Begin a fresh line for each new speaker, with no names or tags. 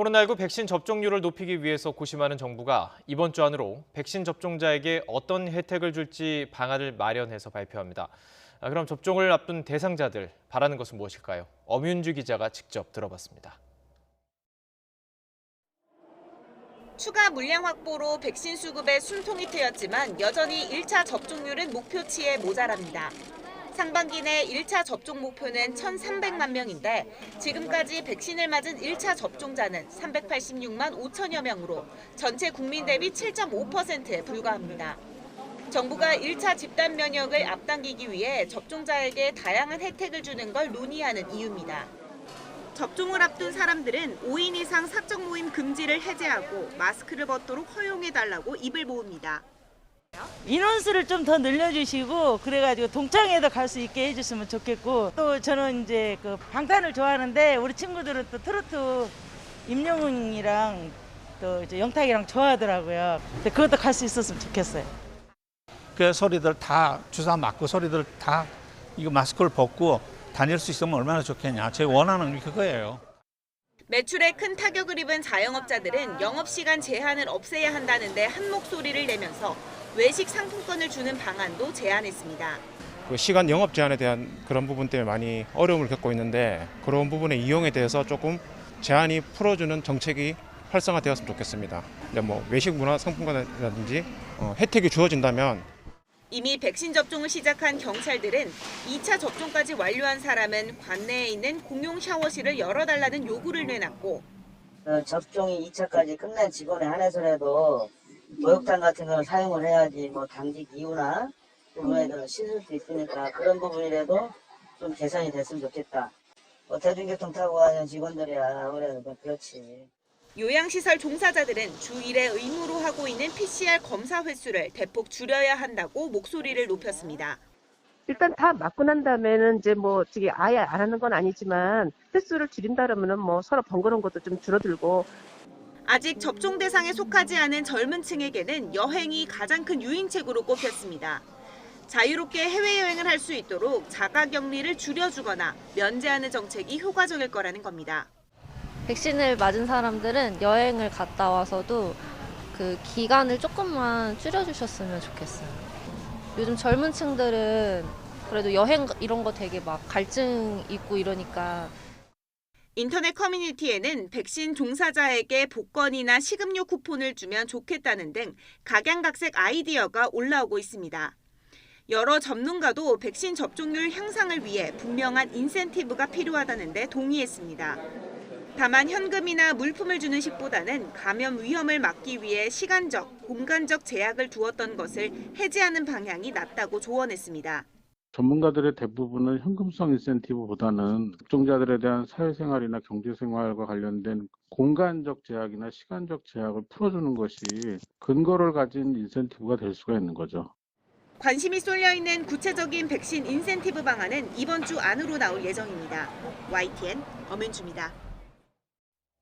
코로나19 백신 접종률을 높이기 위해서 고심하는 정부가 이번 주 안으로 백신 접종자에게 어떤 혜택을 줄지 방안을 마련해서 발표합니다. 그럼 접종을 앞둔 대상자들 바라는 것은 무엇일까요? 엄윤주 기자가 직접 들어봤습니다.
추가 물량 확보로 백신 수급에 숨통이 트였지만 여전히 1차 접종률은 목표치에 모자랍니다. 상반기 내 1차 접종 목표는 1,300만 명인데 지금까지 백신을 맞은 1차 접종자는 386만 5천여 명으로 전체 국민 대비 7.5%에 불과합니다. 정부가 1차 집단 면역을 앞당기기 위해 접종자에게 다양한 혜택을 주는 걸 논의하는 이유입니다. 접종을 앞둔 사람들은 5인 이상 사적 모임 금지를 해제하고 마스크를 벗도록 허용해달라고 입을 모읍니다.
인원수를 좀 더 늘려주시고 그래가지고 동창회도 갈 수 있게 해줬으면 좋겠고 또 저는 이제 그 방탄을 좋아하는데 우리 친구들은 또 트로트 임영웅이랑 또 이제 영탁이랑 좋아하더라고요. 근데 그것도 갈 수 있었으면 좋겠어요.
그 소리들 다 주사 맞고 소리들 다 이거 마스크를 벗고 다닐 수 있으면 얼마나 좋겠냐. 제가 원하는 게 그거예요.
매출에 큰 타격을 입은 자영업자들은 영업시간 제한을 없애야 한다는데 한 목소리를 내면서 외식 상품권을 주는 방안도 제안했습니다.
그 시간 영업 제한에 대한 그런 부분 때문에 많이 어려움을 겪고 있는데 그런 부분의 이용에 대해서 조금 제한이 풀어주는 정책이 활성화되었으면 좋겠습니다. 뭐 외식 문화 상품권이라든지 혜택이 주어진다면
이미 백신 접종을 시작한 경찰들은 2차 접종까지 완료한 사람은 관내에 있는 공용 샤워실을 열어달라는 요구를 내놨고
접종이 2차까지 끝난 직원에 한해서라도 목욕탕 같은 걸 사용을 해야지 뭐 당직 이유나 그거에도 씻을 수 있으니까 그런 부분이라도 좀 개선이 됐으면 좋겠다. 대중교통 타고 가는 직원들이야 아무래도 그렇지.
요양시설 종사자들은 주 1회 의무로 하고 있는 PCR 검사 횟수를 대폭 줄여야 한다고 목소리를 높였습니다.
일단 다 맞고 난 다음에는 이제 뭐 어떻게 아예 안 하는 건 아니지만 횟수를 줄인다 그러면은 뭐 서로 번거로운 것도 좀 줄어들고.
아직 접종 대상에 속하지 않은 젊은 층에게는 여행이 가장 큰 유인책으로 꼽혔습니다. 자유롭게 해외여행을 할 수 있도록 자가격리를 줄여주거나 면제하는 정책이 효과적일 거라는 겁니다.
백신을 맞은 사람들은 여행을 갔다 와서도 그 기간을 조금만 줄여주셨으면 좋겠어요. 요즘 젊은 층들은 그래도 여행 이런 거 되게 막 갈증 있고 이러니까.
인터넷 커뮤니티에는 백신 종사자에게 복권이나 식음료 쿠폰을 주면 좋겠다는 등 각양각색 아이디어가 올라오고 있습니다. 여러 전문가도 백신 접종률 향상을 위해 분명한 인센티브가 필요하다는데 동의했습니다. 다만 현금이나 물품을 주는 식보다는 감염 위험을 막기 위해 시간적, 공간적 제약을 두었던 것을 해제하는 방향이 낫다고 조언했습니다.
전문가들의 대부분은 현금성 인센티브보다는 접종자들에 대한 사회생활이나 경제생활과 관련된 공간적 제약이나 시간적 제약을 풀어주는 것이 근거를 가진 인센티브가 될 수가 있는 거죠.
관심이 쏠려 있는 구체적인 백신 인센티브 방안은 이번 주 안으로 나올 예정입니다. YTN 엄은주입니다.